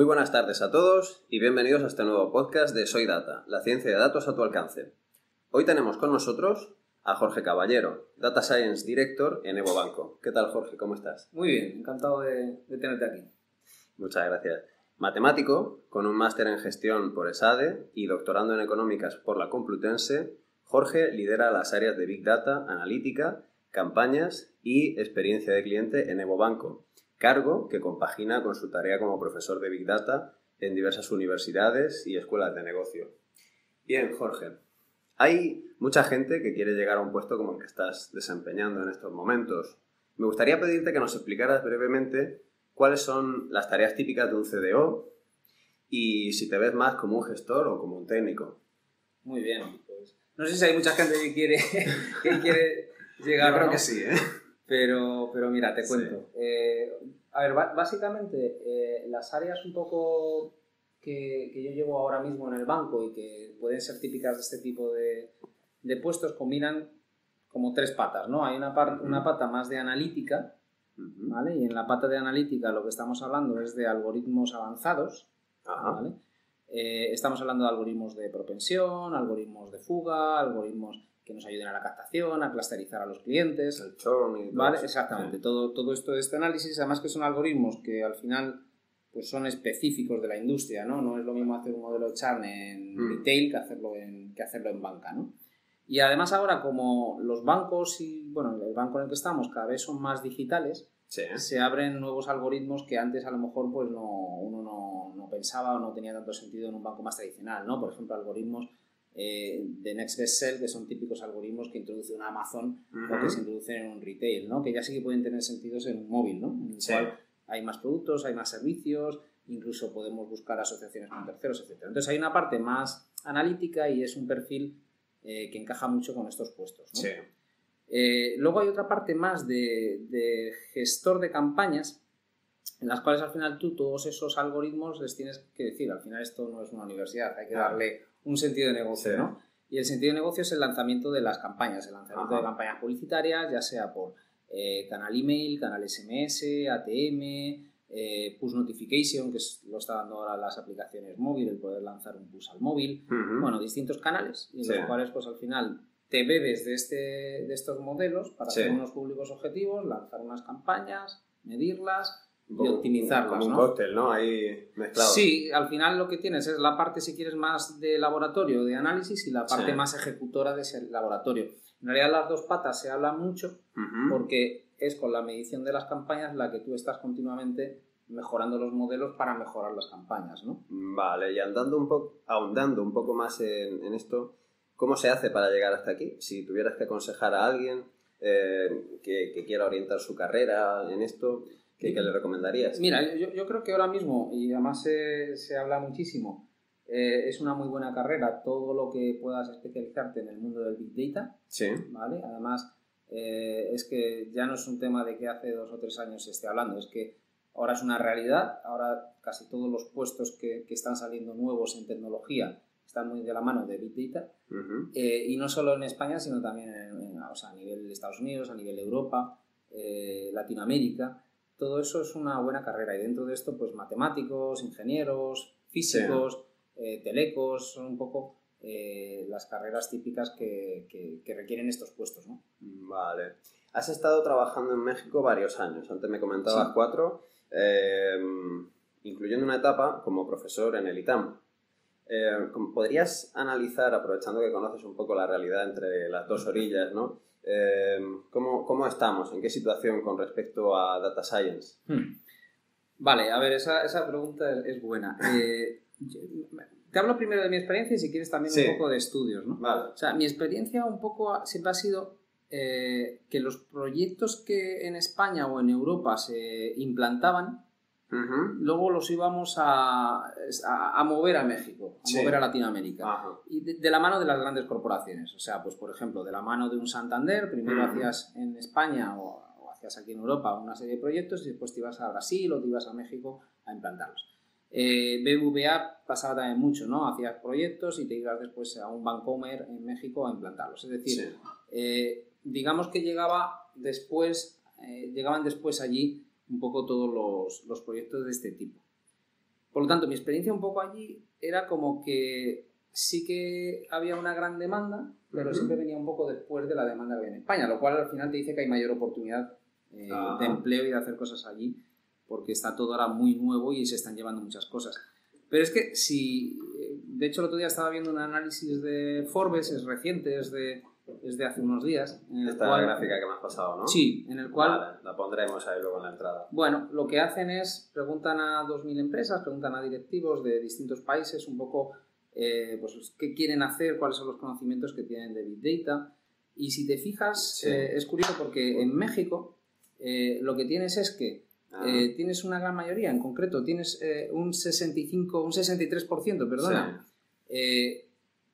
buenas tardes a todos y bienvenidos a este nuevo podcast de Soy Data, la ciencia de datos a tu alcance. Hoy tenemos con nosotros a Jorge Caballero, Data Science Director en Evo Banco. ¿Qué tal, Jorge? ¿Cómo estás? Muy bien, encantado de tenerte aquí. Muchas gracias. Matemático, con un máster en gestión por ESADE y doctorando en económicas por la Complutense, Jorge lidera las áreas de Big Data, analítica, campañas y experiencia de cliente en Evo Banco, cargo que compagina con su tarea como profesor de Big Data en diversas universidades y escuelas de negocio. Bien, Jorge, hay mucha gente que quiere llegar a un puesto como el que estás desempeñando en estos momentos. Me gustaría pedirte que nos explicaras brevemente cuáles son las tareas típicas de un CDO y si te ves más como un gestor o como un técnico. Muy bien, pues no sé si hay mucha gente que quiere llegar. Yo creo ¿no? que sí, ¿eh? Pero mira, te cuento. Sí. A ver, básicamente las áreas un poco que yo llevo ahora mismo en el banco y que pueden ser típicas de este tipo de puestos combinan como tres patas, ¿no? Hay una pata más de analítica, ¿vale? Y en la pata de analítica lo que estamos hablando es de algoritmos avanzados, ¿vale? Estamos hablando de algoritmos de propensión, algoritmos de fuga, algoritmos que nos ayuden a la captación, a clusterizar a los clientes. El churn y todo ¿Vale? eso. Exactamente. Todo esto de este análisis, además que son algoritmos que al final pues son específicos de la industria, ¿no? No es lo mismo hacer un modelo de churn en retail que hacerlo en banca, ¿no? Y además ahora, como los bancos y, bueno, el banco en el que estamos cada vez son más digitales, Sí. se abren nuevos algoritmos que antes a lo mejor pues uno no pensaba o no tenía tanto sentido en un banco más tradicional, ¿no? Por ejemplo, algoritmos de Next Best Sell, que son típicos algoritmos que introduce una Amazon o que se introducen en un retail, ¿no? Que ya sí que pueden tener sentidos en un móvil, ¿no? En el cual hay más productos, hay más servicios, incluso podemos buscar asociaciones con terceros, etc. Entonces hay una parte más analítica y es un perfil que encaja mucho con estos puestos, ¿no? Sí. Luego hay otra parte más de gestor de campañas, en las cuales al final tú todos esos algoritmos les tienes que decir, al final esto no es una universidad, hay que darle un sentido de negocio, Sí. ¿no? Y el sentido de negocio es el lanzamiento de las campañas, el lanzamiento de campañas publicitarias, ya sea por canal email, canal SMS, ATM, push notification, que lo está dando ahora las aplicaciones móviles, el poder lanzar un push al móvil, bueno, distintos canales, y en los cuales pues al final te bebes de estos modelos para hacer unos públicos objetivos, lanzar unas campañas, medirlas y optimizarlas, como un ¿no? cóctel, ¿no? Ahí mezclado. Sí, al final lo que tienes es la parte, si quieres, más de laboratorio, de análisis, y la parte más ejecutora de ese laboratorio. En realidad las dos patas se hablan mucho porque es con la medición de las campañas la que tú estás continuamente mejorando los modelos para mejorar las campañas, ¿no? Vale, y ahondando un poco más en esto, ¿cómo se hace para llegar hasta aquí? Si tuvieras que aconsejar a alguien que quiera orientar su carrera en esto, ¿qué le recomendarías? Mira, yo creo que ahora mismo, y además se habla muchísimo, es una muy buena carrera todo lo que puedas especializarte en el mundo del Big Data, ¿vale? Además, es que ya no es un tema de que hace 2 o 3 años se esté hablando, es que ahora es una realidad, ahora casi todos los puestos que están saliendo nuevos en tecnología están muy de la mano de Big Data, y no solo en España, sino también a nivel de Estados Unidos, a nivel de Europa, Latinoamérica. Todo eso es una buena carrera, y dentro de esto pues matemáticos, ingenieros, físicos, telecos, son un poco las carreras típicas que requieren estos puestos, ¿no? Vale. Has estado trabajando en México varios años, antes me comentabas 4, incluyendo una etapa como profesor en el ITAM. ¿Podrías analizar, aprovechando que conoces un poco la realidad entre las dos orillas, ¿no? ¿Cómo estamos? ¿En qué situación con respecto a Data Science? Vale, a ver, esa pregunta es buena. Te hablo primero de mi experiencia y si quieres también un poco de estudios, ¿no? Vale. O sea, mi experiencia un poco siempre ha sido que los proyectos que en España o en Europa se implantaban, luego los íbamos a mover a México, a mover a Latinoamérica. Y de la mano de las grandes corporaciones. O sea, pues por ejemplo, de la mano de un Santander, primero hacías en España o hacías aquí en Europa una serie de proyectos y después te ibas a Brasil o te ibas a México a implantarlos. BBVA pasaba también mucho, ¿no? Hacías proyectos y te ibas después a un Bancomer en México a implantarlos. Es decir, digamos que llegaban después allí un poco todos los proyectos de este tipo. Por lo tanto, mi experiencia un poco allí era como que sí que había una gran demanda, pero siempre venía un poco después de la demanda que había en España, lo cual al final te dice que hay mayor oportunidad de empleo y de hacer cosas allí, porque está todo ahora muy nuevo y se están llevando muchas cosas. Pero es que si... De hecho, el otro día estaba viendo un análisis de Forbes, es reciente, es de hace unos días. Esta gráfica que me has pasado, ¿no? Sí, en el cual... Vale, la pondremos ahí luego en la entrada. Bueno, lo que hacen es, preguntan a 2.000 empresas, preguntan a directivos de distintos países un poco pues, qué quieren hacer, cuáles son los conocimientos que tienen de Big Data. Y si te fijas, es curioso porque en México lo que tienes es que tienes una gran mayoría, en concreto tienes un 63%, perdona,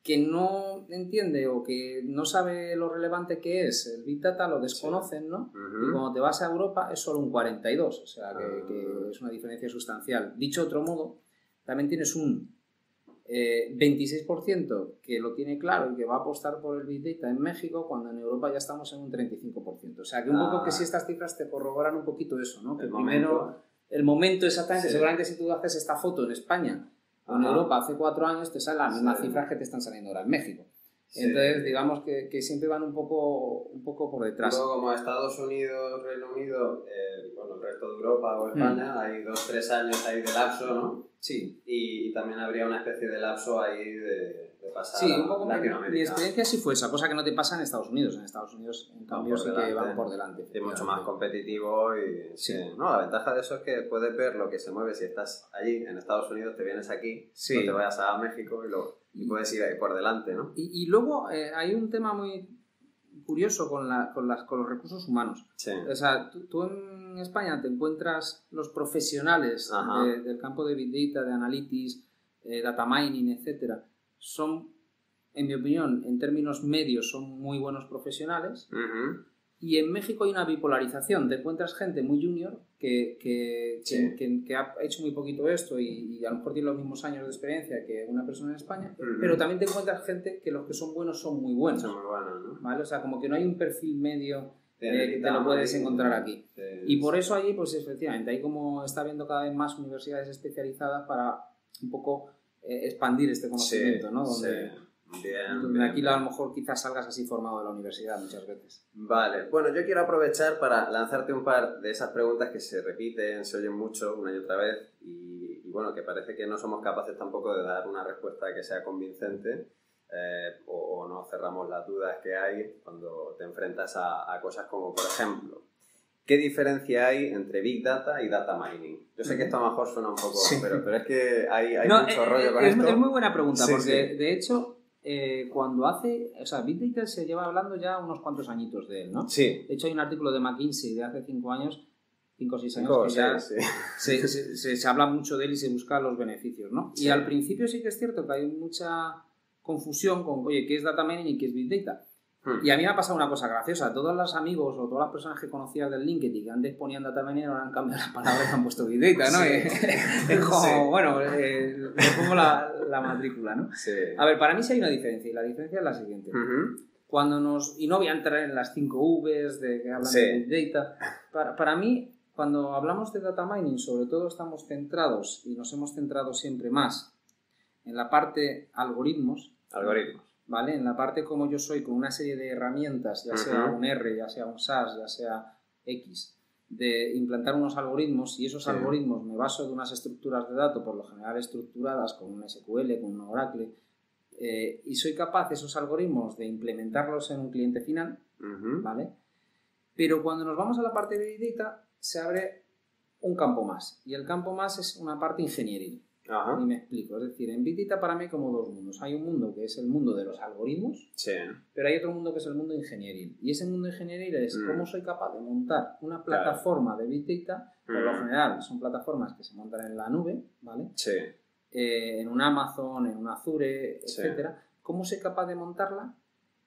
que no entiende o que no sabe lo relevante que es el Big Data, lo desconocen, ¿no? Y cuando te vas a Europa es solo un 42%, o sea que es una diferencia sustancial. Dicho de otro modo, también tienes un 26% que lo tiene claro y que va a apostar por el Big Data en México, cuando en Europa ya estamos en un 35%. O sea que un poco que si estas cifras te corroboran un poquito eso, ¿no? Que el momento exactamente, seguramente si tú haces esta foto en España o en Europa hace 4 años, te salen las mismas cifras que te están saliendo ahora en México. Entonces, digamos que siempre van un poco por detrás. Luego, como Estados Unidos, Reino Unido, bueno, el resto de Europa o España, hay 2-3 años ahí de lapso, ¿no? Sí. Y también habría una especie de lapso ahí de pasar. Sí, un poco mi experiencia sí fue esa, cosa que no te pasa en Estados Unidos. En Estados Unidos, en cambio, sí que van por delante. Es mucho más competitivo y... No, la ventaja de eso es que puedes ver lo que se mueve si estás allí, en Estados Unidos, te vienes aquí, no te vayas a México y puedes ir ahí por delante, ¿no? Y luego hay un tema muy curioso con los recursos humanos. Sí. O sea, tú en España te encuentras los profesionales del campo de Big Data, de Analytics, Data Mining, etcétera. Son, en mi opinión, en términos medios, son muy buenos profesionales. Y en México hay una bipolarización. Te encuentras gente muy junior que ha hecho muy poquito esto y a lo mejor tiene los mismos años de experiencia que una persona en España, pero también te encuentras gente que los que son buenos son muy buenos. Son muy buenos, ¿no? ¿Vale? O sea, como que no hay un perfil medio que te lo puedes encontrar aquí. Y por eso allí, pues efectivamente, hay como está habiendo cada vez más universidades especializadas para un poco expandir este conocimiento, ¿no? Donde aquí a lo mejor quizás salgas así formado de la universidad muchas veces. Vale, bueno, yo quiero aprovechar para lanzarte un par de esas preguntas que se repiten, se oyen mucho una y otra vez y bueno, que parece que no somos capaces tampoco de dar una respuesta que sea convincente o no cerramos las dudas que hay cuando te enfrentas a cosas como, por ejemplo, ¿qué diferencia hay entre Big Data y Data Mining? Yo sé que esto a lo mejor suena un poco, pero es que hay mucho rollo con esto. Es muy buena pregunta, porque de hecho... Big Data se lleva hablando ya unos cuantos añitos de él, ¿no? Sí. De hecho, hay un artículo de McKinsey de hace 5 o 6 años, que ya se habla mucho de él y se busca los beneficios, ¿no? Sí. Y al principio sí que es cierto que hay mucha confusión con, oye, ¿qué es Data Mining y qué es Big Data? Y a mí me ha pasado una cosa graciosa. Todos los amigos o todas las personas que conocías del LinkedIn que antes ponían Data Mining ahora han cambiado las palabras y han puesto Big Data, ¿no? Es como, bueno, le pongo la matrícula, ¿no? Sí. A ver, para mí sí hay una diferencia y la diferencia es la siguiente. Y no voy a entrar en las 5 Vs de que hablan de Big Data. Para mí, cuando hablamos de Data Mining, sobre todo estamos centrados y nos hemos centrado siempre más en la parte algoritmos. ¿Vale? En la parte como yo soy, con una serie de herramientas, ya sea un R, ya sea un SAS, ya sea X, de implantar unos algoritmos y esos algoritmos me baso de unas estructuras de datos, por lo general estructuradas con un SQL, con un Oracle, y soy capaz esos algoritmos de implementarlos en un cliente final, ¿vale? Pero cuando nos vamos a la parte de Big Data se abre un campo más, y el campo más es una parte ingenieril. Y me explico, es decir, en Big Data para mí hay como dos mundos. Hay un mundo que es el mundo de los algoritmos, pero hay otro mundo que es el mundo ingenieril. Y ese mundo ingenieril es cómo soy capaz de montar una plataforma de Big Data. Por lo general son plataformas que se montan en la nube, ¿vale? En un Amazon, en un Azure, etcétera. ¿Cómo soy capaz de montarla?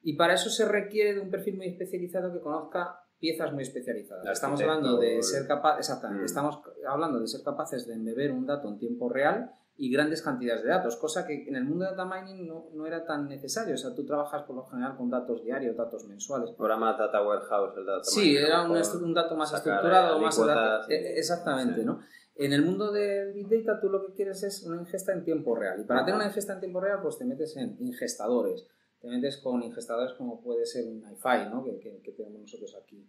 Y para eso se requiere de un perfil muy especializado que conozca piezas muy especializadas. Estamos hablando de ser estamos hablando de ser capaces de embeber un dato en tiempo real y grandes cantidades de datos, cosa que en el mundo de data mining no era tan necesario. O sea, tú trabajas por lo general con datos diarios, datos mensuales. Programa Data Warehouse, el data mining. Sí, era un dato más estructurado, más exactamente, ¿no? En el mundo del Big Data tú lo que quieres es una ingesta en tiempo real. Y para tener una ingesta en tiempo real, pues te metes en ingestadores. Te metes con ingestadores como puede ser un iFi, ¿no? que tenemos nosotros aquí.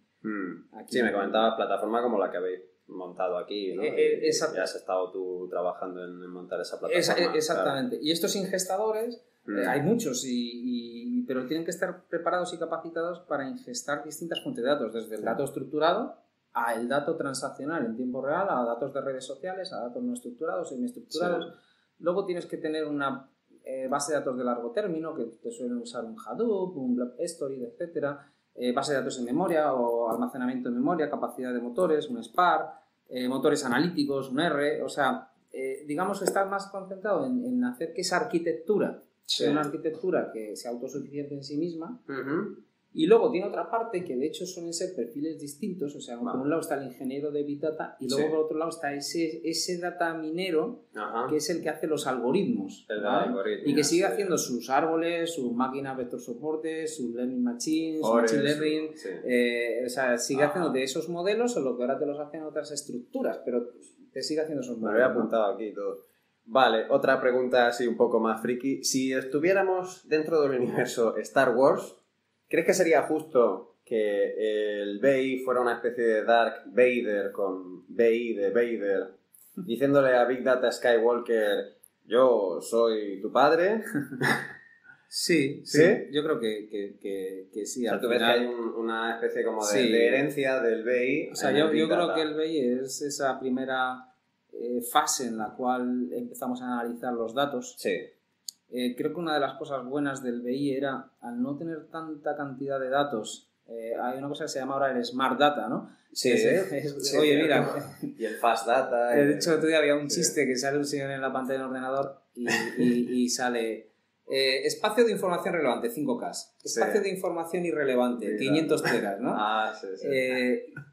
Sí, me comentabas plataforma como la que habéis montado aquí, ¿no? Ya has estado tú trabajando en montar esa plataforma. Exactamente. Claro. Y estos ingestadores, hay muchos, pero tienen que estar preparados y capacitados para ingestar distintas fuentes de datos, desde el dato estructurado a el dato transaccional en tiempo real, a datos de redes sociales, a datos no estructurados, semiestructurados. Sí. Luego tienes que tener una base de datos de largo término, que te suelen usar un Hadoop, un BlockStorage, etc. Base de datos en memoria o almacenamiento en memoria, capacidad de motores, un Spark, motores analíticos, un R. O sea, digamos que estás más concentrado en hacer que esa arquitectura sea una arquitectura que sea autosuficiente en sí misma. Y luego tiene otra parte que de hecho suelen ser perfiles distintos, o sea, por un lado está el ingeniero de Big Data y luego por otro lado está ese data minero que es el que hace los algoritmos, ¿vale? Y que sigue haciendo sus árboles, sus máquinas vector soportes, sus learning machines, su machine learning, o sea, sigue haciendo de esos modelos o lo que ahora te los hacen otras estructuras, pero te sigue haciendo esos modelos. Me lo he apuntado aquí todo. Vale, otra pregunta así un poco más friki. Si estuviéramos dentro del universo Star Wars, ¿crees que sería justo que el BI fuera una especie de Dark Vader con BI de Vader, diciéndole a Big Data Skywalker, yo soy tu padre? Sí, yo creo que sí. O sea, tú ves que hay una especie como de herencia del BI. O sea, yo creo que el BI es esa primera fase en la cual empezamos a analizar los datos. Sí. Creo que una de las cosas buenas del BI era, al no tener tanta cantidad de datos, hay una cosa que se llama ahora el Smart Data, ¿no? Sí, oye, mira. Y el Fast Data. De hecho, otro día había un chiste que sale un señor en la pantalla del ordenador y sale espacio de información relevante, 5K. Espacio de información irrelevante, 500 teras, ¿no?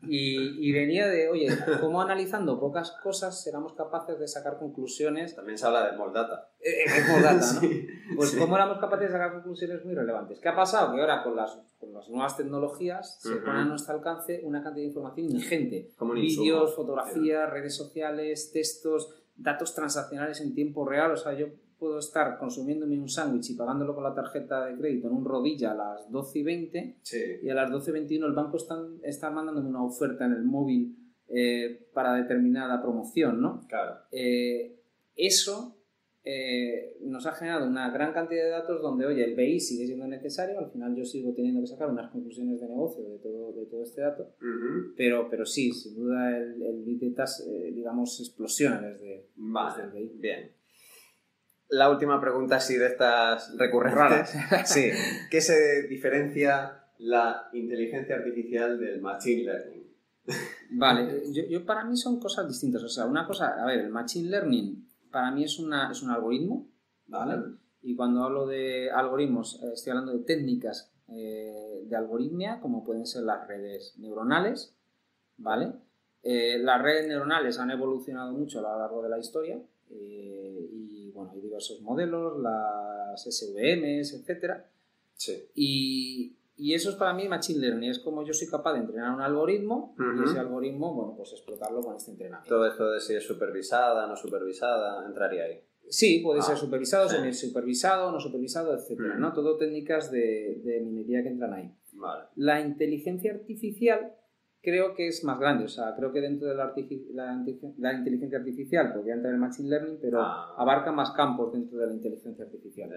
Y venía de, oye, cómo analizando pocas cosas éramos capaces de sacar conclusiones. También se habla de Small Data. Small Data, ¿no? Pues cómo éramos capaces de sacar conclusiones muy relevantes. ¿Qué ha pasado? Que ahora con las nuevas tecnologías se pone a nuestro alcance una cantidad de información ingente. Vídeos, fotografías, redes sociales, textos, datos transaccionales en tiempo real. O sea, yo puedo estar consumiéndome un sándwich y pagándolo con la tarjeta de crédito en un Rodilla a las 12:20 y a las 12:21 el banco está mandándome una oferta en el móvil para determinada promoción, ¿no? Claro. Eso nos ha generado una gran cantidad de datos donde, oye, el BI sigue siendo necesario, al final yo sigo teniendo que sacar unas conclusiones de negocio de todo este dato, pero sí, sin duda el Big Data, digamos, explosiona desde el BI. Bien. La última pregunta, sí, de estas recurrentes. Sí. ¿Qué se diferencia la inteligencia artificial del machine learning? Vale, yo para mí son cosas distintas. O sea, una cosa, a ver, el machine learning para mí es un algoritmo, ¿vale? Y cuando hablo de algoritmos, estoy hablando de técnicas de algoritmia, como pueden ser las redes neuronales, ¿vale? Las redes neuronales han evolucionado mucho a lo largo de la historia. Y bueno, hay diversos modelos, las SVMs, etcétera. Sí. Y eso es para mí machine learning, es como yo soy capaz de entrenar un algoritmo y ese algoritmo, bueno, pues explotarlo con este entrenamiento. Todo esto de si es supervisada, no supervisada, entraría ahí. Sí, puede ser supervisado, semi-supervisado, no supervisado, etcétera, ¿no? Todo técnicas de minería que entran ahí. Vale. La inteligencia artificial creo que es más grande, o sea, creo que dentro de la inteligencia artificial podría entrar el machine learning, pero abarca más campos dentro de la inteligencia artificial.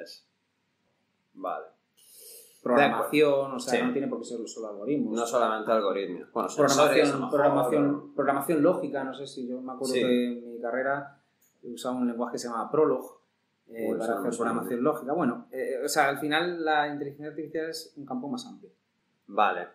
Vale. Programación, o sea, no tiene por qué ser solo algoritmos. No solamente algoritmos. Bueno, programación lógica, no sé si yo me acuerdo que en mi carrera usaba un lenguaje que se llama Prolog para hacer programación lógica. Bueno, o sea, al final la inteligencia artificial es un campo más amplio. Vale.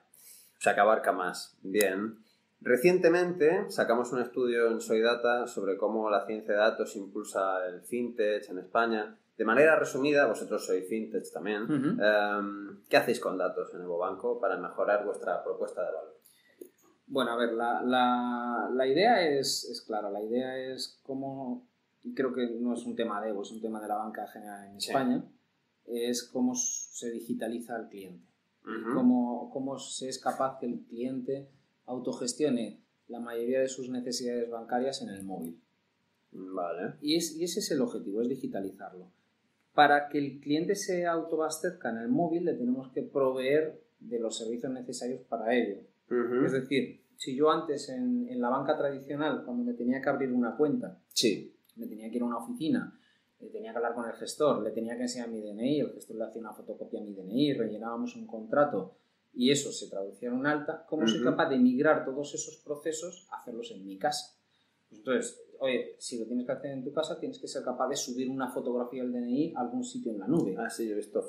O sea, que abarca más. Bien. Recientemente sacamos un estudio en SoyData sobre cómo la ciencia de datos impulsa el fintech en España. De manera resumida, vosotros sois fintech también. ¿Qué hacéis con datos en EvoBanco para mejorar vuestra propuesta de valor? Bueno, a ver, la idea es clara. La idea es cómo, creo que no es un tema de Evo, es un tema de la banca general en España, es cómo se digitaliza el cliente. Cómo se es capaz que el cliente autogestione la mayoría de sus necesidades bancarias en el móvil. Vale. Y ese es el objetivo, es digitalizarlo. Para que el cliente se autoabastezca en el móvil, le tenemos que proveer de los servicios necesarios para ello. Es decir, si yo antes en la banca tradicional, cuando me tenía que abrir una cuenta, me tenía que ir a una oficina, le tenía que hablar con el gestor, le tenía que enseñar mi DNI, el gestor le hacía una fotocopia a mi DNI, rellenábamos un contrato y eso se traducía en un alta, ¿cómo soy capaz de migrar todos esos procesos a hacerlos en mi casa? Pues entonces, oye, si lo tienes que hacer en tu casa, tienes que ser capaz de subir una fotografía del DNI a algún sitio en la nube. Ah, sí, yo he visto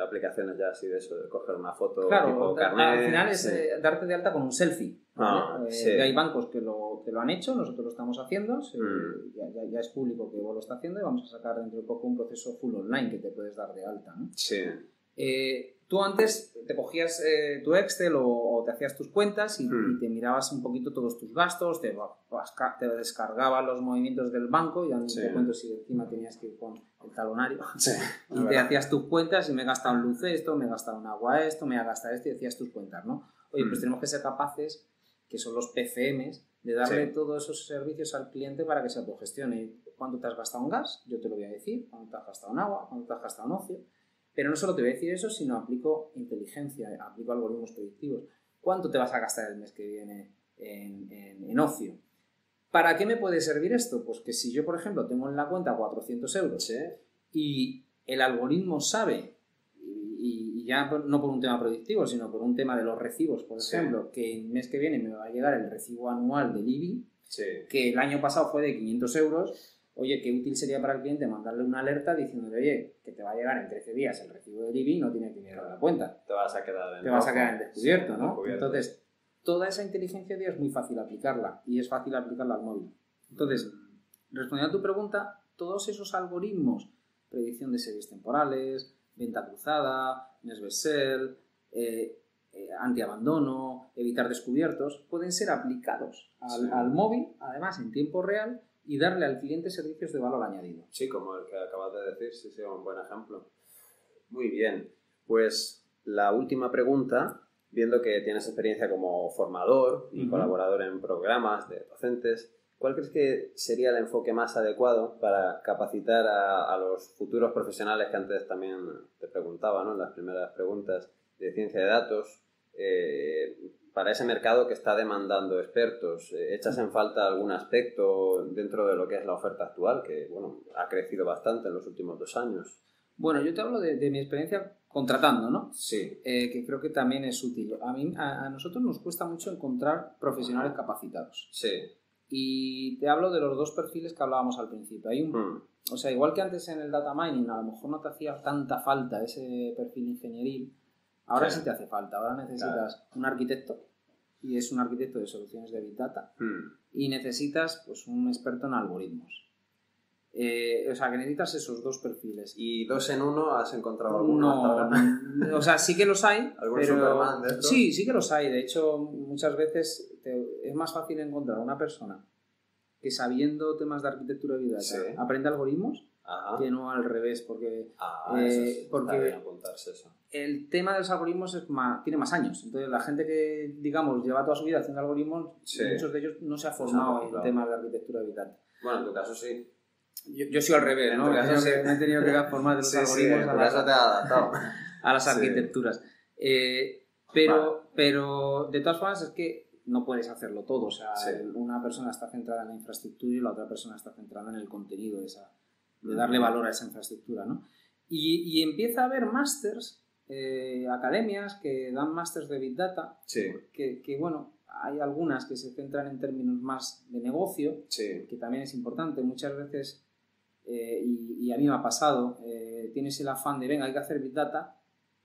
aplicaciones ya así de eso, de coger una foto claro, tipo carnet. Al final es darte de alta con un selfie. ¿Vale? Sí. Hay bancos que lo han hecho, nosotros lo estamos haciendo, ya es público que vos lo está haciendo y vamos a sacar dentro de poco un proceso full online que te puedes dar de alta, ¿no? Sí. Tú antes te cogías tu Excel o te hacías tus cuentas y te mirabas un poquito todos tus gastos, te descargabas los movimientos del banco y ya no te cuento si encima tenías que ir con el talonario y te hacías tus cuentas y me he gastado en luz esto, me he gastado en agua esto, me he gastado esto y hacías tus cuentas, ¿no? Oye, pues tenemos que ser capaces, que son los PCMs, de darle todos esos servicios al cliente para que se autogestione. ¿Cuánto te has gastado en gas? Yo te lo voy a decir. ¿Cuánto te has gastado en agua? ¿Cuánto te has gastado en ocio? Pero no solo te voy a decir eso, sino aplico inteligencia, aplico algoritmos predictivos. ¿Cuánto te vas a gastar el mes que viene en ocio? ¿Para qué me puede servir esto? Pues que si yo, por ejemplo, tengo en la cuenta 400 euros y el algoritmo sabe, y ya no por un tema predictivo, sino por un tema de los recibos, por ejemplo, que el mes que viene me va a llegar el recibo anual del IBI, que el año pasado fue de 500 euros, oye, qué útil sería para el cliente mandarle una alerta diciéndole, oye, que te va a llegar en 13 días el recibo del IBI, no tiene dinero en la cuenta. Te vas a quedar en descubierto, ¿no? Entonces, toda esa inteligencia es muy fácil aplicarla y es fácil aplicarla al móvil. Entonces, respondiendo a tu pregunta, todos esos algoritmos, predicción de series temporales, venta cruzada, Next Best Sell, antiabandono, evitar descubiertos, pueden ser aplicados al móvil, además en tiempo real, y darle al cliente servicios de valor añadido. Sí, como el que acabas de decir, sí, un buen ejemplo. Muy bien, pues la última pregunta, viendo que tienes experiencia como formador y colaborador en programas de docentes, ¿cuál crees que sería el enfoque más adecuado para capacitar a los futuros profesionales que antes también te preguntaba, ¿no? En las primeras preguntas de ciencia de datos, para ese mercado que está demandando expertos? ¿Echas en falta algún aspecto dentro de lo que es la oferta actual, que bueno, ha crecido bastante en los últimos 2 años? Bueno, yo te hablo de mi experiencia contratando, ¿no? Sí. Que creo que también es útil. A nosotros nos cuesta mucho encontrar profesionales capacitados. Sí. Y te hablo de los 2 perfiles que hablábamos al principio. Hay o sea, igual que antes en el data mining a lo mejor no te hacía tanta falta ese perfil ingenieril, ahora sí te hace falta. Ahora necesitas un arquitecto, y es un arquitecto de soluciones de Big Data, y necesitas pues un experto en algoritmos. O sea, que necesitas esos 2 perfiles. ¿Y 2 en 1 has encontrado alguno? No, o sea, sí que los hay. ¿Algún Superman de estos? Sí que los hay. De hecho, muchas veces es más fácil encontrar una persona que sabiendo temas de arquitectura de Big Data aprende algoritmos que no al revés, porque está bien apuntarse eso. El tema de los algoritmos tiene más años. Entonces, la gente que, digamos, lleva toda su vida haciendo algoritmos, muchos de ellos no se ha formado en temas de arquitectura de Big Data. Bueno, en tu caso sí. Yo soy al revés, ¿no? Me he tenido que formar de los algoritmos en tu caso te ha adaptado a las arquitecturas. Pero de todas formas es que no puedes hacerlo todo. O sea, una persona está centrada en la infraestructura y la otra persona está centrada en el contenido de darle valor a esa infraestructura, ¿no? Y empieza a haber másters, academias que dan másters de Big Data, que bueno, hay algunas que se centran en términos más de negocio, que también es importante. Muchas veces, y a mí me ha pasado, tienes el afán de, venga, hay que hacer Big Data,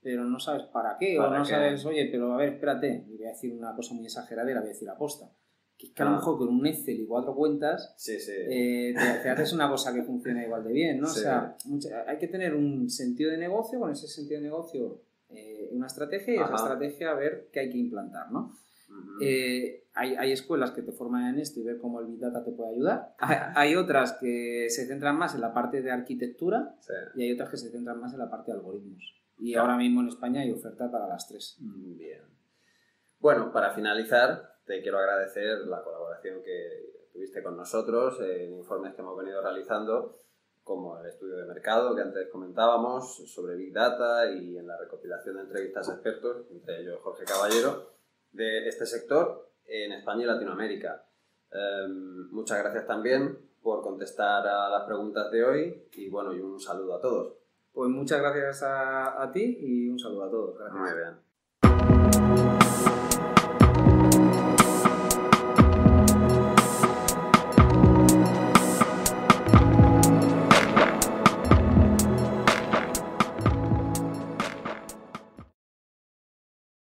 pero no sabes para qué, o no sabes, oye, pero a ver, espérate, y voy a decir una cosa muy exagerada y la voy a decir aposta. Que es que a lo mejor con un Excel y 4 cuentas te haces una cosa que funciona igual de bien, ¿no? O sea, hay que tener un sentido de negocio, con ese sentido de negocio una estrategia, y esa estrategia a ver qué hay que implantar, ¿no? Hay escuelas que te forman en esto y ver cómo el Big Data te puede ayudar. Hay otras que se centran más en la parte de arquitectura y hay otras que se centran más en la parte de algoritmos. Y ahora mismo en España hay oferta para las 3. Bien. Bueno, para finalizar, te quiero agradecer la colaboración que tuviste con nosotros en informes que hemos venido realizando, como el estudio de mercado que antes comentábamos sobre Big Data y en la recopilación de entrevistas a expertos, entre ellos Jorge Caballero, de este sector en España y Latinoamérica. Muchas gracias también por contestar a las preguntas de hoy y bueno, y un saludo a todos. Pues muchas gracias a ti y un saludo a todos. Gracias. Muy bien.